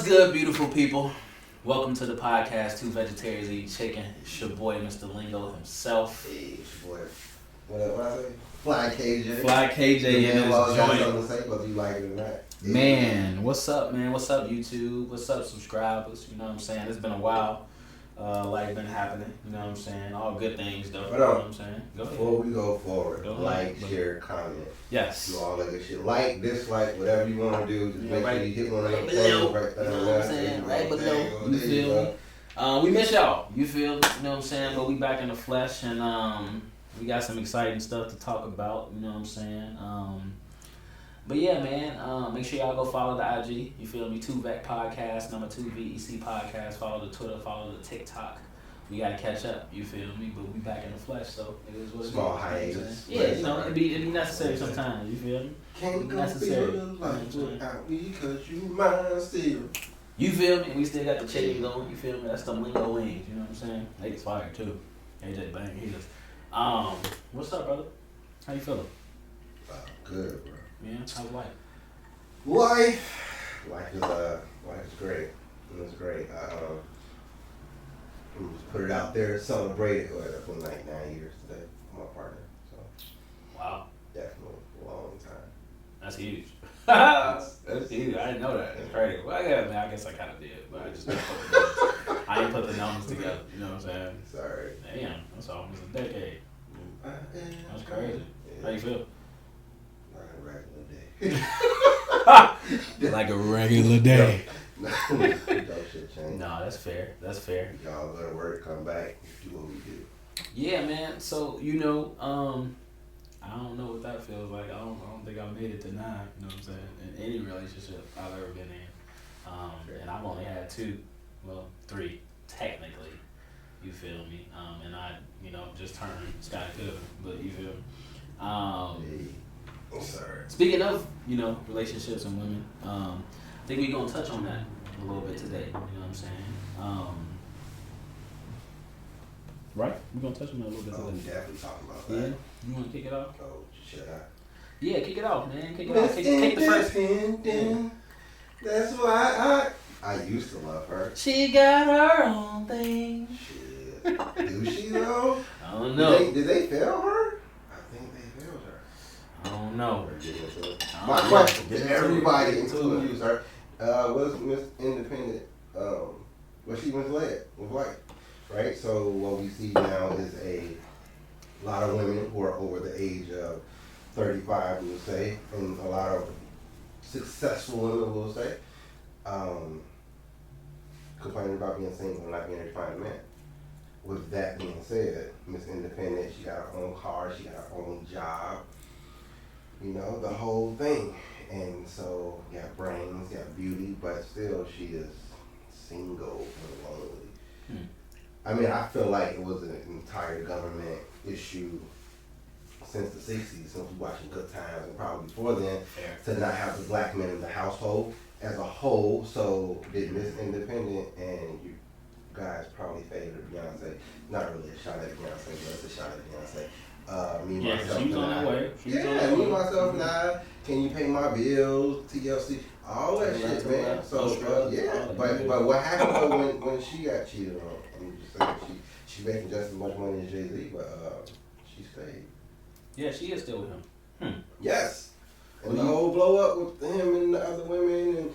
good, beautiful people? Welcome to the podcast, Two Vegetarians Eat Chicken. It's your boy, Mr. Lingo himself. Hey, it's your boy. What I say? Fly KJ. Fly KJ in his joint. Something to say, whether you like it or not. Man, what's up, man? What's up, YouTube? What's up, subscribers? You know what I'm saying? It's been a while. Life been happening. You know what I'm saying? All good things, though. You know what I'm saying? Go ahead. Before we go forward, Go like, ahead. share, comment. Yes. Do all that good shit. Like, dislike, whatever you want to do. Just make sure you hit one of Right those below. things right there. You know what I'm saying? Right below. You feel me? We miss y'all. You feel me? You know what I'm saying? But we back in the flesh, and we got some exciting stuff to talk about. You know what I'm saying? But yeah, man, make sure y'all go follow the IG. You feel me? 2VEC Podcast, number 2 VEC Podcast. Follow the Twitter, follow the TikTok. We gotta catch up. You feel me? But we back in the flesh, so it is what it is. Small hiatus. Yeah, you know, it be necessary sometimes. You feel me? Can't go Necessary. feel the life without me, cause you mine still. You feel me? We still got the chicken going. You feel me? That's the Lingo wings. You know what I'm saying? They get fired too. AJ Bang, he just. What's up, brother? How you feeling? Good, bro. Yeah, how's life? Life is great. It's great. We just put it out there, celebrate it. That's been like 9 years today for my partner. So Wow, definitely a long time. that's huge. That's huge. I didn't know that. It's crazy. Well, yeah, man, I guess I kind of did, but I just didn't put the numbers. I didn't put the numbers together. You know what I'm saying? Sorry. Damn, that's almost a decade. That's crazy. How you feel? Like a regular day. Like a regular day. No shit change. No, that's fair. That's fair. Y'all go to work, come back, do what we do. Yeah, man. So I don't know what that feels like. I don't think I made it to 9. You know what I'm saying? In any relationship I've ever been in, and I've only had 2, 3 technically. You feel me? And I, just turned Scott Good, but you feel me? I'm sorry. Speaking of, relationships and women, I think we're gonna touch on that a little bit today. You know what I'm saying? Right? We're gonna touch on that a little bit Oh, we today. definitely talking about that. Yeah. You wanna kick it off? Oh, should I? Yeah, kick it off, man. Kick it off. Kick the first. Yeah. That's why I used to love her. She got her own thing. Shit. Do she though? I don't know. Did they fail her? I think they failed her. I don't know. My question to everybody, including you, sir, was Miss Independent, was she misled with life, right? So what we see now is a lot of women who are over the age of 35, we will say, and a lot of successful women, we'll say, complaining about being single and not being able to find a man. With that being said, Miss Independent, she got her own car, she got her own job, the whole thing. And so, got brains, got beauty, but still she is single and lonely. I mean, I feel like it was an entire government issue since the 60s, since we watching Good Times, and probably before then, to not have the black men in the household as a whole. So did Miss Independent, and you guys probably favored Beyonce. Not really a shot at Beyonce, but it's a shot at Beyonce. Me, myself, she's and on I. that way. Me, myself, and I. Can you pay my bills? TLC, all that shit, man. So but what happened though when she got cheated on? I'm just saying she making just as much money as Jay-Z, but she stayed. Yeah, she is still with him. Yes. And the whole blow up with him and the other women,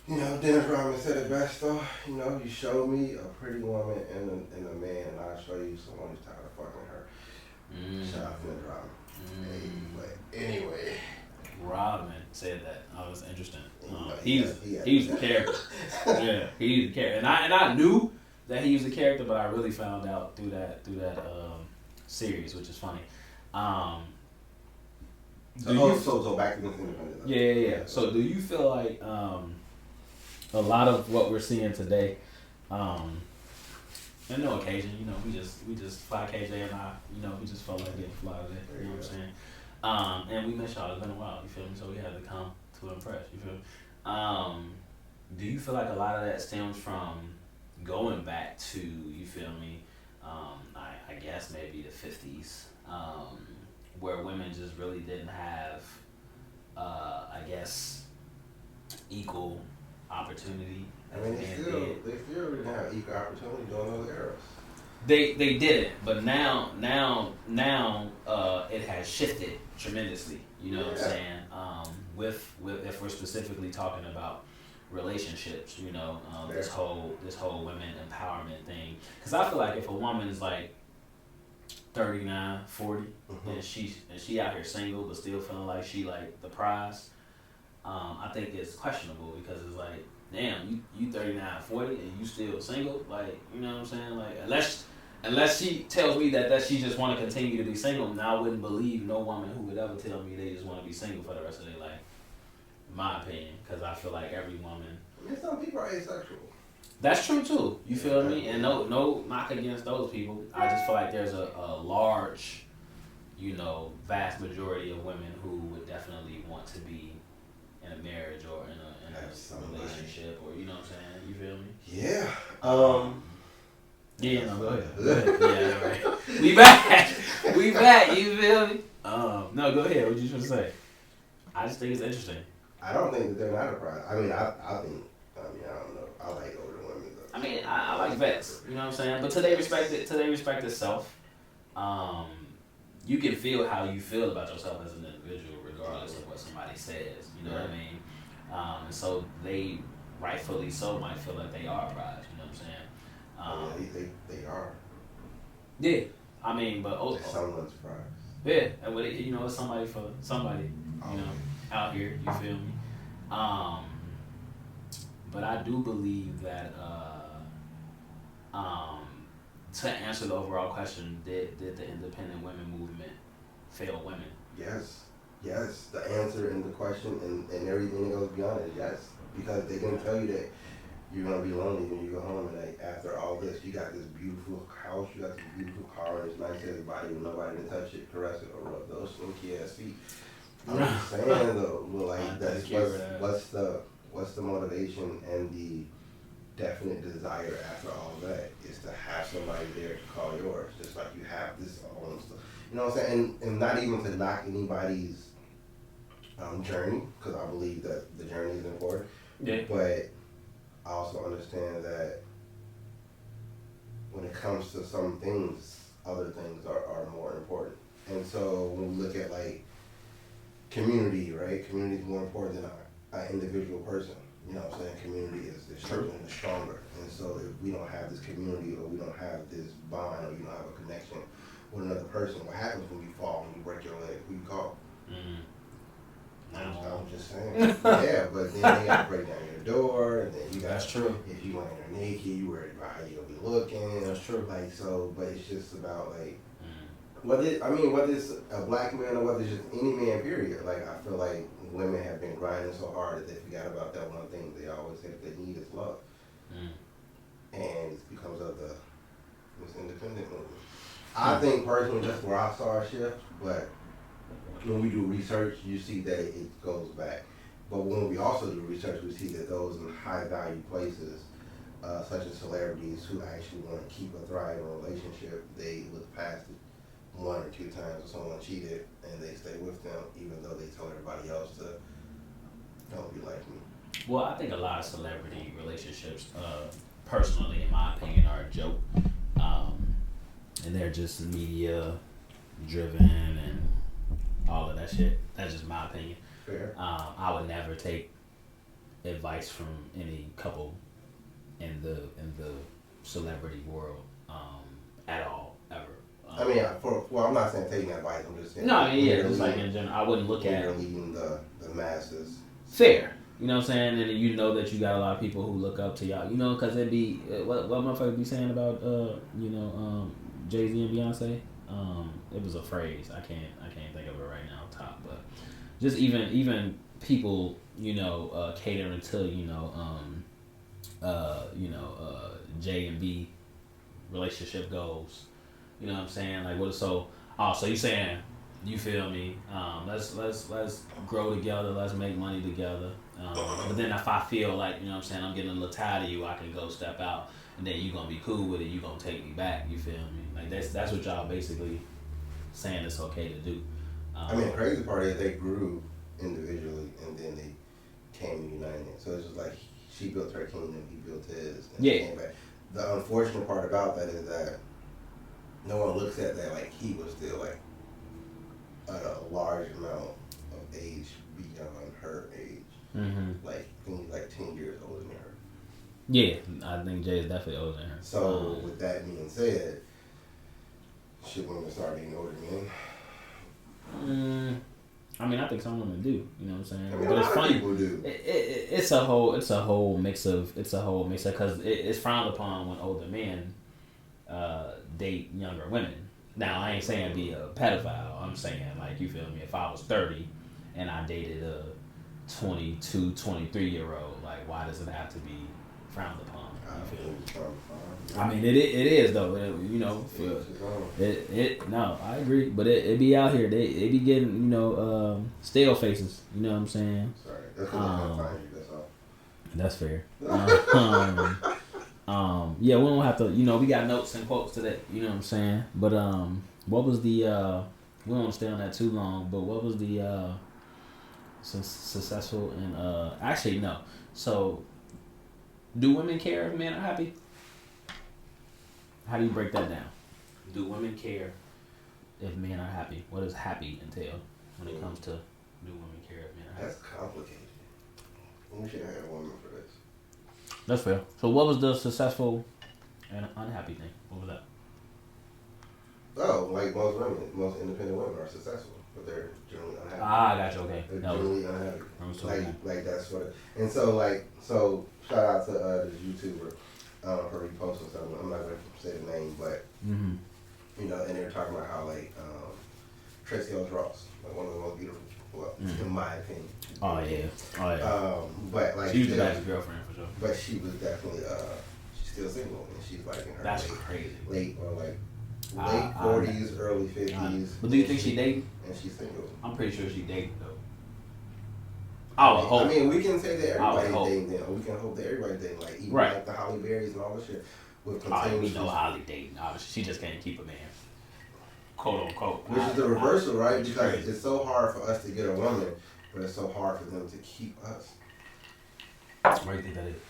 and Dennis Rodman said it best though. You show me a pretty woman and a man, and I'll show you someone who's tired of fucking her. Shout out to Dennis Rodman. But anyway, Rodman said that. Oh, that's interesting. He was the character. Yeah, he's the character, and I knew that he was the character, but I really found out through that series, which is funny. So back to Miss Independent. Yeah. So do you feel like a lot of what we're seeing today, and no occasion, we just fly KJ and I, we just felt like getting fly today. You know what I'm saying? And we miss y'all. It's been a while. You feel me? So we had to come to impress. You feel me? Do you feel like a lot of that stems from going back to, you feel me? I guess maybe the 50s, where women just really didn't have, equal opportunity. I mean, they still didn't have equal opportunity during those eras. They didn't, but now it has shifted tremendously. You know what I'm saying? With if we're specifically talking about relationships, this whole women empowerment thing. Because I feel like if a woman is like 39, 40, and she out here single but still feeling like she like the prize, I think it's questionable because it's like, damn, you 39, 40 and you still single, like, you know what I'm saying? Like, unless she tells me that she just want to continue to be single, now I wouldn't believe no woman who would ever tell me they just want to be single for the rest of their life. In my opinion, because I feel like every woman. I mean, some people are asexual. That's true too. You feel me? And no knock against those people. I just feel like there's a large, vast majority of women who would definitely want to be in a marriage or in a relationship, or you know what I'm saying? You feel me? Yeah. Yeah, no, go ahead. Yeah, right. We back. You feel me? No, go ahead. What you trying to say? I just think it's interesting. I don't think that they're not a prize. I mean, I don't know. I like older women though. I mean, I like vets. You know what I'm saying? But they respect itself. You can feel how you feel about yourself as an individual, regardless of what somebody says. You know what I mean? And so they, rightfully so, might feel like they are a prize. You know what I'm saying? They are. Yeah. I mean, but someone's prize. Yeah, and it's somebody for somebody. Out here. You feel me? But I do believe that to answer the overall question, did the independent women movement fail women? Yes. The answer in the question and everything that goes beyond it, yes. Because they're gonna tell you that you're gonna be lonely when you go home, and like after all this, you got this beautiful house, you got this beautiful car, and it's nice to everybody with nobody to touch it, caress it, or rub those slinky ass feet. I'm just saying though, well, like what's the motivation and the definite desire after all of that is to have somebody there to call yours, just like you have this own stuff. You know what I'm saying? And not even to knock anybody's journey, because I believe that the journey is important. Yeah. But I also understand that when it comes to some things, other things are more important. And so when we look at like community, right? Community is more important than an individual person. You know what I'm saying? Community is stronger and stronger. And so if we don't have this community, or we don't have this bond, or you don't have a connection with another person, what happens when you fall, when you break your leg? Who you call? I'm just saying. Yeah, but then they got to break down your door, and then you got. That's true. If you went in there naked, you worried about how you gonna be looking. That's true. Like so, but it's just about like. Whether it's a black man or whether it's just any man, period. Like, I feel like women have been grinding so hard that they forgot about that one thing they always say that they need is love. And it's because of this independent movement. I think personally that's where I saw a shift, but when we do research, you see that it goes back. But when we also do research, we see that those in high value places, such as celebrities who actually want to keep a thriving relationship, they look past it. 1 or 2 times when someone cheated and they stay with them even though they told everybody else to don't be like me. Well, I think a lot of celebrity relationships, personally in my opinion, are a joke. And they're just media driven and all of that shit. That's just my opinion. Fair. I would never take advice from any couple in the celebrity world at all, ever. I mean, I'm not saying taking advice. I'm just saying. No, I mean, yeah, just like in general, I wouldn't look at leading the masses. Fair, you know what I'm saying, and you know that you got a lot of people who look up to y'all, because it'd be what motherfuckers be saying about Jay-Z and Beyonce. It was a phrase. I can't think of it right now top, but just even people catering to J and B relationship goals. You know what I'm saying? Like what? So you saying, you feel me? Let's grow together. Let's make money together. But then if I feel like, you know what I'm saying, I'm getting a little tired of you, I can go step out, and then you gonna be cool with it. You gonna take me back. You feel me? Like that's what y'all basically saying it's okay to do. I mean, the crazy part is they grew individually and then they came united. So it's just like she built her kingdom, he built his. And Yeah. The unfortunate part about that is that no one looks at that like he was still like a large amount of age beyond her age. Mm-hmm. Like, I think he's like 10 years older than her. Yeah, I think Jay is definitely older than her. So, with that being said, should women start dating older men? I mean, I think some women do. You know what I'm saying? I mean, but a it's lot funny. of people do. It's a whole mix of because it's frowned upon when older men date younger women. Now, I ain't saying be a pedophile. I'm saying, like, you feel me? If I was 30 and I dated a 22, 23-year-old, like, why does it have to be frowned upon? You feel me? I mean, it is though. You know, no, I agree. But it be out here. They be getting stale faces. You know what I'm saying? Sorry, that's because I can't find you. That's all. That's fair. Yeah, we don't have to. We got notes and quotes today. You know what I'm saying? But what was the? We don't stay on that too long. But what was the successful and actually no. So, do women care if men are happy? How do you break that down? Do women care if men are happy? What does happy entail when it comes to do women care if men are happy? That's complicated. We should have a woman for this. That's fair. So what was the successful and unhappy thing? What was that? Oh, like most independent women are successful, but they're generally unhappy. Ah, I got you. Okay. They're generally unhappy. Like that's what. And so shout out to this YouTuber for reposting something. I'm not gonna say the name, but and they were talking about how like Tracy Ellis Ross, like one of the most beautiful, in my opinion. Oh yeah. But like she was the best girlfriend for sure. But she was definitely she's still single, and she's like in her late 40s, early 50s. But do you think she dating? And she's single. I'm pretty sure she dating though. I mean, we can say that everybody's dating. We can hope that everybody's dating, like even like the Holly Berries and all this shit. With we know Holly dating. Obviously, she just can't keep a man. Quote unquote. Which is the reversal, right? Because it's so hard for us to get a woman, but it's so hard for them to keep us. Where do you think that is?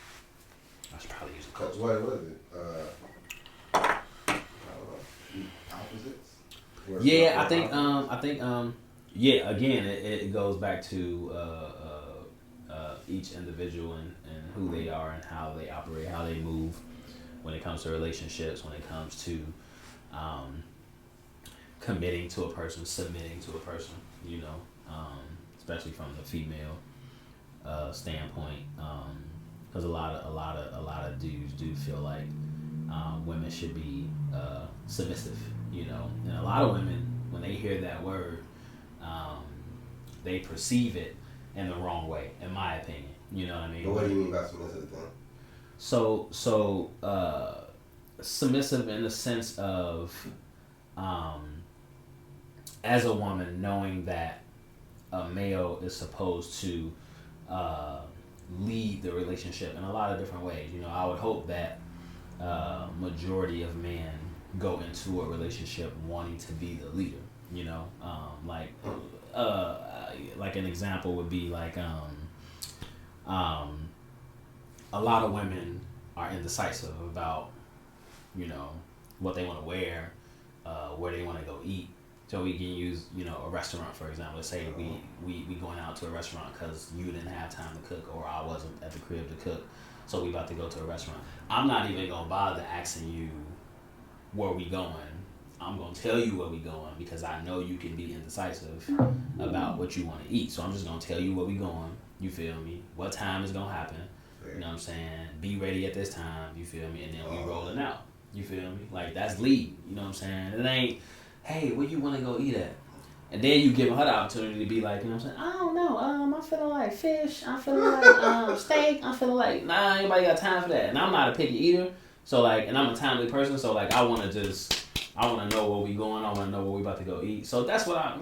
I should probably use a coach. What is it? I don't know. Opposites? Yeah, I think yeah, again, it goes back to each individual and who they are and how they operate, how they move when it comes to relationships, when it comes to committing to a person, submitting to a person, especially from the female standpoint, because a lot of dudes do feel like women should be submissive, and a lot of women, when they hear that word, they perceive it in the wrong way, in my opinion. You know what I mean? But what do you mean by submissive then? So submissive in the sense of as a woman knowing that a male is supposed to lead the relationship in a lot of different ways. I would hope that majority of men go into a relationship wanting to be the leader. Like an example would be like a lot of women are indecisive about what they want to wear, where they want to go eat. So we can use a restaurant for example. Let's say we going out to a restaurant because you didn't have time to cook or I wasn't at the crib to cook, so we about to go to a restaurant. I'm not even gonna bother asking you where we going. I'm gonna tell you where we going because I know you can be indecisive about what you want to eat. So I'm just gonna tell you where we going. You feel me? What time is gonna happen? You know what I'm saying? Be ready at this time. You feel me? And then we rolling out. You feel me? Like that's lead. You know what I'm saying? It ain't, hey, where you want to go eat at? And then you give her the opportunity to be like, you know what I'm saying? I don't know. I'm feeling like fish. I'm feeling like steak. I'm feeling like anybody got time for that. And I'm not a picky eater. So like, and I'm a timely person. So like, I want to know where we going. I want to know where we about to go eat. So that's what I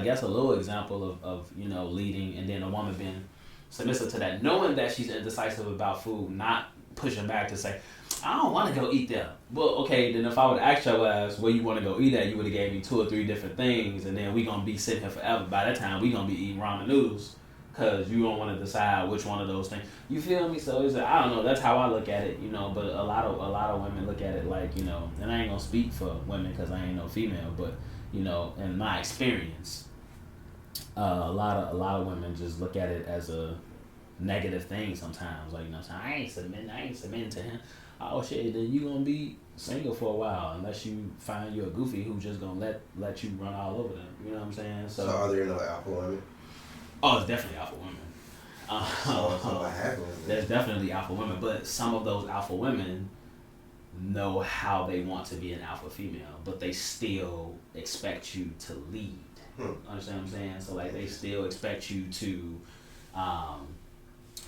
guess a little example of leading, and then a woman being submissive to that, knowing that she's indecisive about food, not pushing back to say, I don't want to go eat there. Well, okay, then if I would ask your ass where you want to go eat at, you would have gave me 2 or 3 different things, and then we gonna be sitting here forever. By that time, we gonna be eating ramen noodles, because you don't want to decide which one of those things. You feel me? So it's I don't know. That's how I look at it, you know. But a lot of women look at it like, you know, and I ain't gonna speak for women because I ain't no female, but you know, in my experience, a lot of women just look at it as a negative thing sometimes. Like, you know, what I'm saying I ain't submitting to him. Oh shit, then you gonna be single for a while unless you find you a goofy who just gonna let you run all over them. You know what I'm saying? So are there no alpha women? Oh, it's definitely alpha women. So what happens? There's definitely alpha women, but some of those alpha women know how they want to be an alpha female, but they still expect you to lead. Understand what I'm saying? So like they still expect you to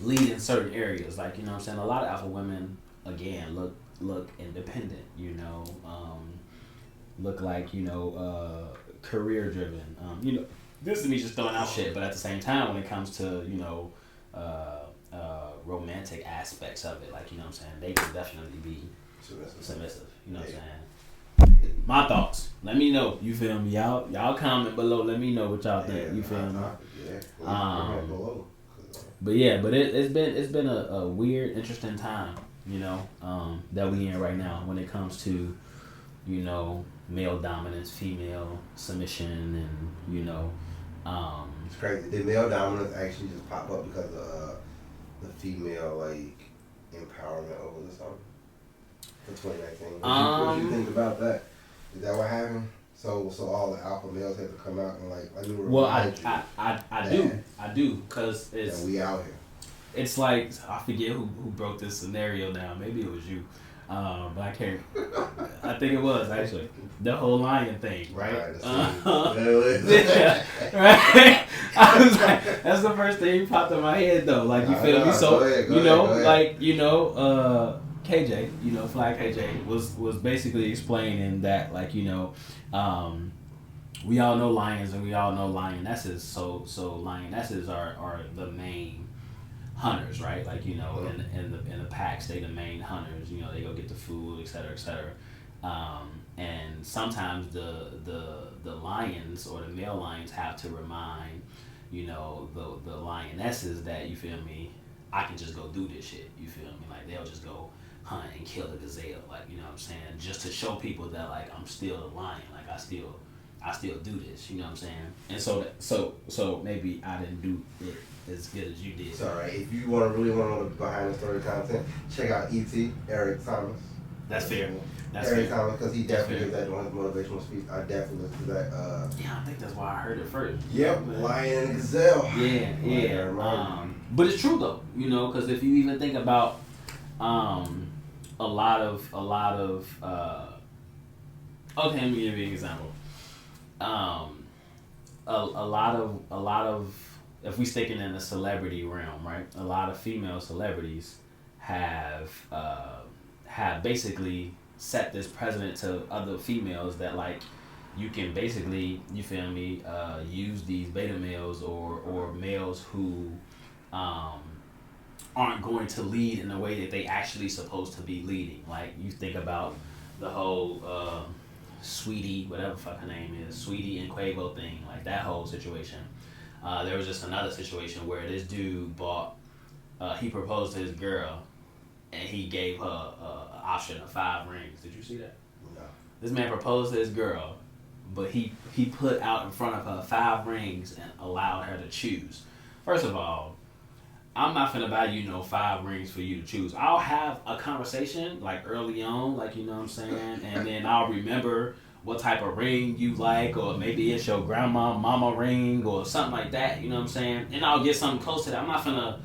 lead in certain areas. Like, you know what I'm saying? A lot of alpha women again look independent, you know, look like, you know, career driven. You know, this is me just throwing out shit, but at the same time, when it comes to, you know, romantic aspects of it, like, you know what I'm saying, they can definitely be submissive. You know what I'm saying? My thoughts. Let me know. You feel me? Y'all comment below. Let me know what y'all think. You feel me? But yeah, but it's been a weird, interesting time, you know, that we in right now when it comes to, you know, male dominance, female submission, and, you know, it's crazy. Did male dominance actually just pop up because of the female like empowerment over the summer for 2019? What you think about that? Is that what happened? So all the alpha males had to come out and like let me remind you. I do, cause it's we out here. It's like I forget who broke this scenario down. Maybe it was you, but I can't. I think it was actually the whole lion thing, right? Yeah, right. I was like, that's the first thing that popped in my head though. Like, you feel me? So go ahead. Like, you know, KJ, you know, Flag KJ was basically explaining that, like, you know, we all know lions and we all know lionesses. So lionesses are the main hunters, right? Like, you know, in the packs, they the main hunters. You know, they go get the food, et cetera, et cetera. And sometimes the lions or the male lions have to remind, you know, the lionesses that, you feel me, I can just go do this shit. You feel me? Like, they'll just go hunt and kill a gazelle. Like, you know what I'm saying? Just to show people that, like, I'm still a lion. Like, I still do this. You know what I'm saying? And so maybe I didn't do it as good as you did. It's alright. If you really want to know the behind the story content, check out E.T. Eric Thomas. That's fair. Eric Thomas, because he definitely gives that during his motivational speech. I definitely listen to that. Yeah, I think that's why I heard it first. Yep, lion and gazelle. Yeah. But it's true though, you know, because if you even think about a lot of okay, let me give you an example. A lot of if we sticking in the celebrity realm, right? A lot of female celebrities have basically set this precedent to other females that, like, you can basically, you feel me, use these beta males or males who aren't going to lead in the way that they actually supposed to be leading. Like, you think about the whole Sweetie, whatever the fuck her name is, Sweetie and Quavo thing, like that whole situation. There was just another situation where this dude he proposed to his girl, and he gave her an option of 5 rings. Did you see that? No. This man proposed to his girl, but he put out in front of her 5 rings and allowed her to choose. First of all, I'm not finna buy you no 5 rings for you to choose. I'll have a conversation like early on, like, you know what I'm saying, and then I'll remember what type of ring you like, or maybe it's your mama ring or something like that, you know what I'm saying? And I'll get something close to that. I'm not finna,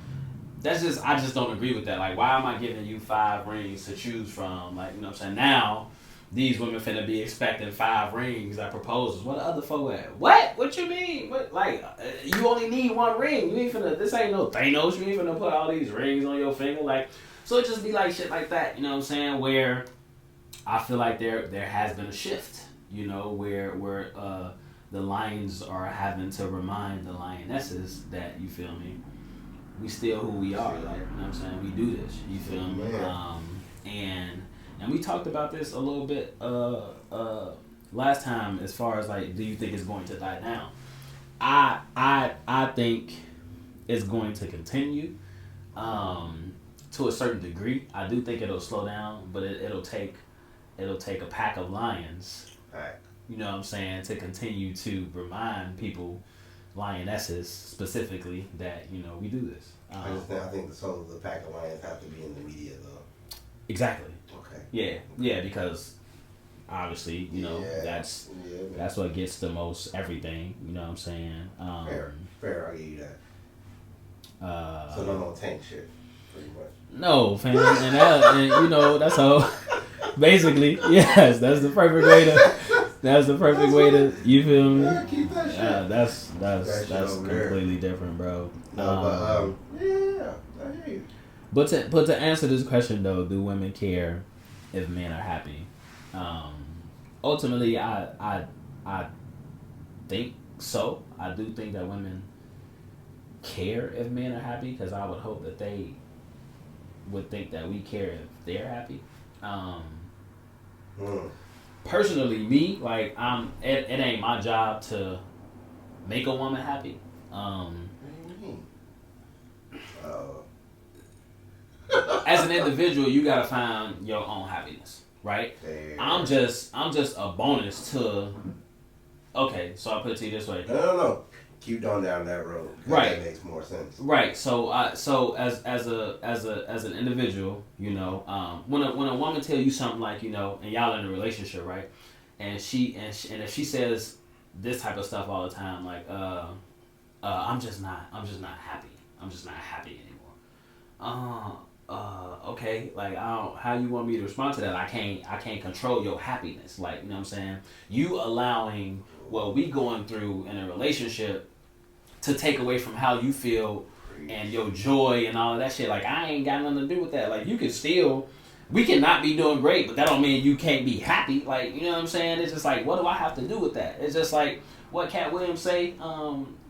I just don't agree with that. Like, why am I giving you 5 rings to choose from? Like, you know what I'm saying? Now, these women finna be expecting 5 rings at proposals. What the other folk at? What you mean? What, like, you only need 1 ring. You ain't finna, this ain't no Thanos. You ain't finna put all these rings on your finger. Like, so it just be like shit like that, you know what I'm saying? Where I feel like there has been a shift. You know, where the lions are having to remind the lionesses that, you feel me, we still who we are. Like, you know what I'm saying? We do this. You feel me? And we talked about this a little bit last time, as far as, like, do you think it's going to die down? I think it's going to continue to a certain degree. I do think it'll slow down, but it'll take a pack of lions. Right. You know what I'm saying, to continue to remind people, lionesses specifically, that we do this. I think the soul of the pack of lions have to be in the media though. Exactly. Okay. Yeah, because obviously, that's what gets the most everything. You know what I'm saying? Fair, I'll give you that. So no tank shit, pretty much. No, fam, and that's how. Basically, yes, that's the perfect way to. That's the perfect way to. You feel me? Yeah, keep that shit. That's completely different, bro. No, but yeah, I hear you. But to answer this question though, do women care if men are happy? Ultimately, I think so. I do think that women care if men are happy, because I would hope that they would think that we care if they're happy. Personally, me, like, it ain't my job to make a woman happy. As an individual, you gotta find your own happiness, right? I'm just a bonus to. Okay, so I put it to you this way. No. Keep going down that road. Right. That makes more sense. Right. So as an individual, when a woman tell you something like, and y'all in a relationship, right? And if she says this type of stuff all the time, like I'm just not happy. I'm just not happy anymore. Okay, like how you want me to respond to that? I can't control your happiness. Like, you know what I'm saying? You allowing what we going through in a relationship to take away from how you feel and your joy and all of that shit. Like, I ain't got nothing to do with that. Like, we can not be doing great, but that don't mean you can't be happy. Like, you know what I'm saying? It's just like, what do I have to do with that? It's just like what Cat Williams say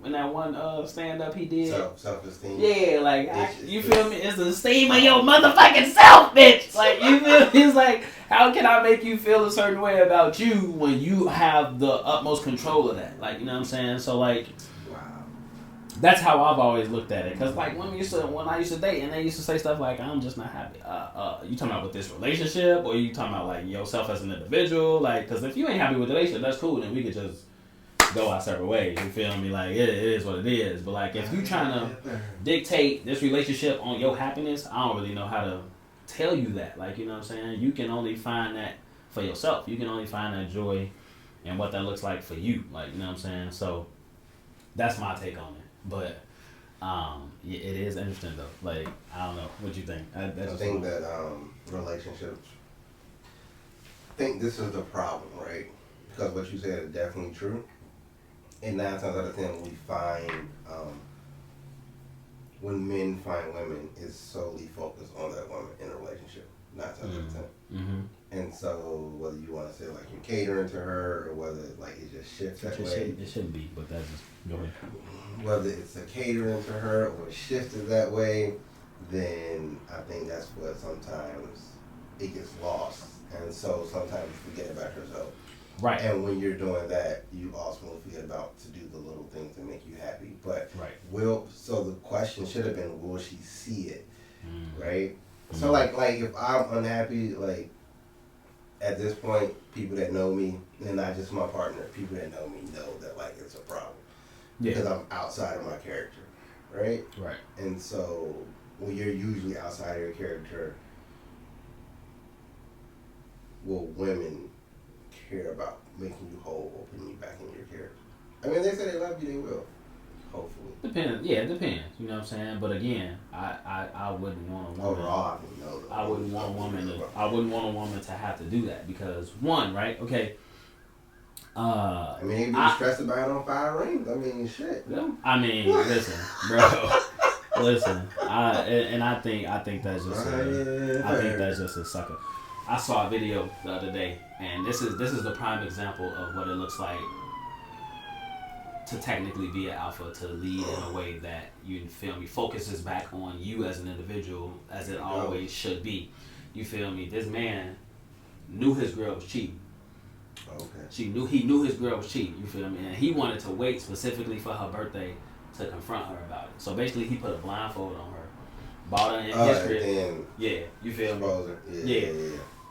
in that one stand up he did. Self-esteem. Yeah, like you feel me? It's the esteem of your motherfucking self, bitch. Like, you feel me? It's like, how can I make you feel a certain way about you when you have the utmost control of that? Like, you know what I'm saying? So like, that's how I've always looked at it. Cause like when I used to date, and they used to say stuff like, "I'm just not happy." You talking about with this relationship, or you talking about like yourself as an individual? Like, cause if you ain't happy with the relationship, that's cool. Then we could just go our separate ways. You feel me? Like, it is what it is. But like, if you trying to dictate this relationship on your happiness, I don't really know how to tell you that. Like, you know what I'm saying? You can only find that for yourself. You can only find that joy and what that looks like for you. Like, you know what I'm saying? So that's my take on it. But it is interesting though. Like, I don't know. What you think? I think that relationships. I think this is the problem, right? Because what you said is definitely true. And 9 times out of 10, we find when men find women, it's solely focused on that woman in a relationship. 9 times out of 10. Mm-hmm. And so, whether you want to say like you're catering to her, or whether like it just shifts that way. It shouldn't be, but that's just go ahead. Whether it's a catering to her or it shifted that way, then I think that's what sometimes it gets lost. And so sometimes you forget about yourself. Right. And when you're doing that, you ultimately forget about to do the little things that make you happy. But so the question should have been, will she see it? Right? So like if I'm unhappy, like at this point, people that know me, and not just my partner, people that know me know that like it's a problem. Yeah. Because I'm outside of my character. Right? Right. And so when you're usually outside of your character, will women care about making you whole or putting you back in your character? I mean, they say they love you, they will. Hopefully. Depends. Yeah, it depends. You know what I'm saying? But again, I wouldn't want a woman. I wouldn't want a woman to have to do that because one, right? Okay. I mean, you'd be stressed about it on 5 rings. I mean, shit. I mean, listen, bro. Listen. I think that's just a sucker. I saw a video the other day, and this is the prime example of what it looks like to technically be an alpha, to lead in a way that, you feel me, focuses back on you as an individual, as it always should be. You feel me? This man knew his girl was cheating. Okay. He knew his girl was cheating. You feel me? And he wanted to wait specifically for her birthday to confront her about it. So basically, he put a blindfold on her, bought her in his crib. Yeah, you feel me? Yeah.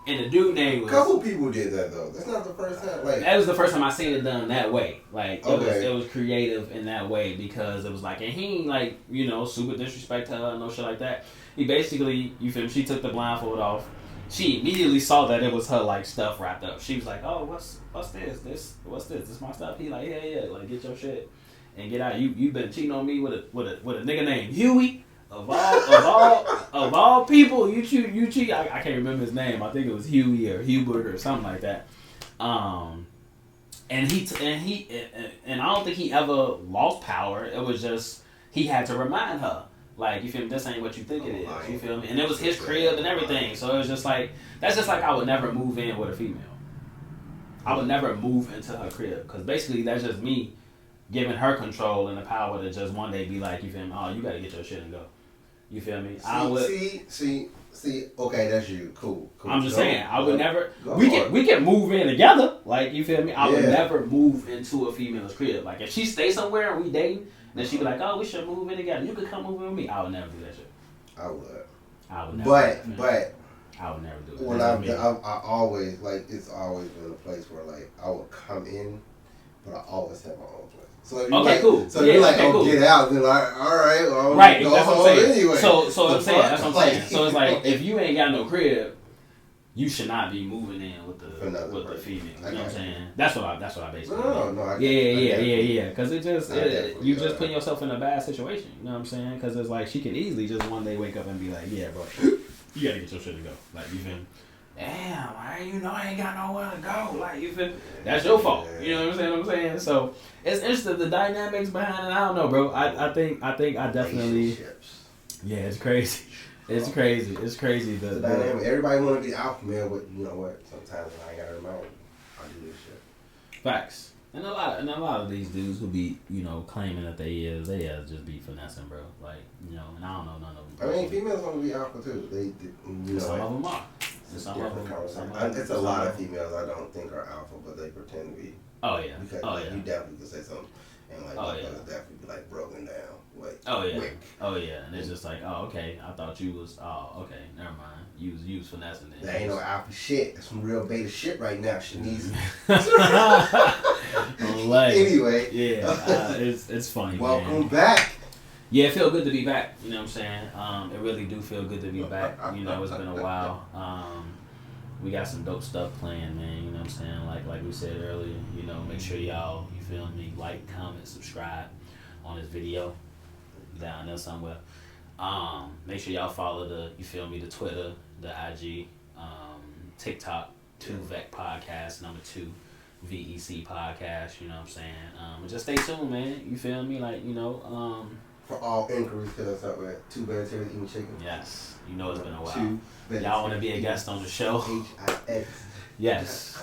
And the dude name was. A couple people did that though. That's not the first time. Like that was the first time I seen it done that way. Like it was creative in that way because it was like, and he ain't like super disrespect her, no shit like that. He basically, you feel me? She took the blindfold off. She immediately saw that it was her like stuff wrapped up. She was like, "Oh, what's this? What's this? This my stuff." He like, yeah, like get your shit and get out. You been cheating on me with a nigga named Huey. Of all people, you cheat. I can't remember his name. I think it was Huey or Hubert or something like that. And I don't think he ever lost power. It was just he had to remind her, like, you feel me? This ain't what you think it is. You feel me? And it was his crib and everything. So it was just like that's just like I would never move in with a female. I would never move into her crib because basically that's just me giving her control and the power to just one day be like, you feel me? Oh, you gotta get your shit and go. You feel me? See. Okay, that's you. Cool. I'm just saying, I would never. We can move in together. Like, you feel me? I would never move into a female's crib. Like, if she stays somewhere and we dating, then she be like, "Oh, we should move in together. You could come move in with me." I would never do that shit. I would. I would never. But I would never do it. When I always like it's always been a place where like I would come in, but I always have my own place. So if you're cool. So you're like, cool. Get out. Then like, all right, well, right. Go that's home what I'm saying. Anyway. So I'm saying. That's what I'm saying. So it's like if you ain't got no crib, you should not be moving in with the female. You know what I'm saying? That's what I basically. No. Yeah. Because you just putting yourself in a bad situation. You know what I'm saying? Because it's like she can easily just one day wake up and be like, "Yeah, bro, you gotta get your shit to go." Like, you feel me? Damn, I ain't got nowhere to go. Like, you feel? That's your fault. You know what I'm saying? So it's interesting the dynamics behind it. I don't know, bro. I think I definitely. Yeah, it's crazy. It's crazy. The dynamic. Everybody want to be alpha male, but you know what? Sometimes I ain't gotta remind them. I do this shit. Facts. And a lot of these dudes who be, claiming that they just be finessing, bro. Like, and I don't know none of them. I mean, females want to be alpha too. They some of them are. It's a lot of females I don't think are alpha, but they pretend to be. Oh yeah. Because you definitely could say something, and like definitely be like broken down. Like, quick. Oh yeah, and it's just like, oh okay, I thought you was, oh okay, never mind. You was finessing it. That ain't no alpha shit. That's some real beta shit right now, Shanice. Anyway. Yeah, it's funny. Welcome back. Yeah, it feels good to be back. You know what I'm saying? It really do feel good to be back. It's been a while. We got some dope stuff playing, man. You know what I'm saying? Like we said earlier, make sure y'all, you feel me, like, comment, subscribe on this video down there somewhere. Make sure y'all follow the Twitter, the IG, TikTok, 2VEC podcast, number 2 VEC podcast. You know what I'm saying? And just stay tuned, man. You feel me? Like, For all inquiries, hit us up at 2 Vegetarians Eating Chicken. Yes. It's been a while. Y'all want to be a guest on the show? HIX. Yes.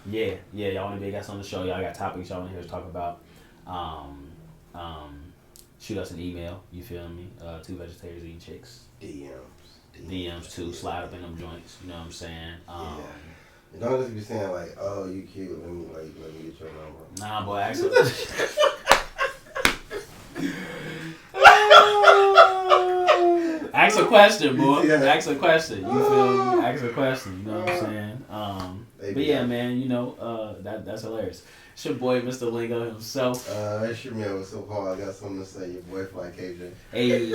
Yeah. Y'all want to be a guest on the show? Y'all got topics y'all want to hear us talk about? Shoot us an email. You feel me? 2 Vegetarians Eating Chicks. DMs too. Slide up in them joints. You know what I'm saying? You don't just be saying like, "Oh, you cute. Let me get your number." Nah, boy. Ask a question, boy. Yeah. Ask a question. You feel me? Ask a question. You know what I'm saying? But yeah, man. That's hilarious. It's your boy, Mr. Lingo himself. It's your man. What's so hard? I got something to say. Your boy, Fly KJ. Hey.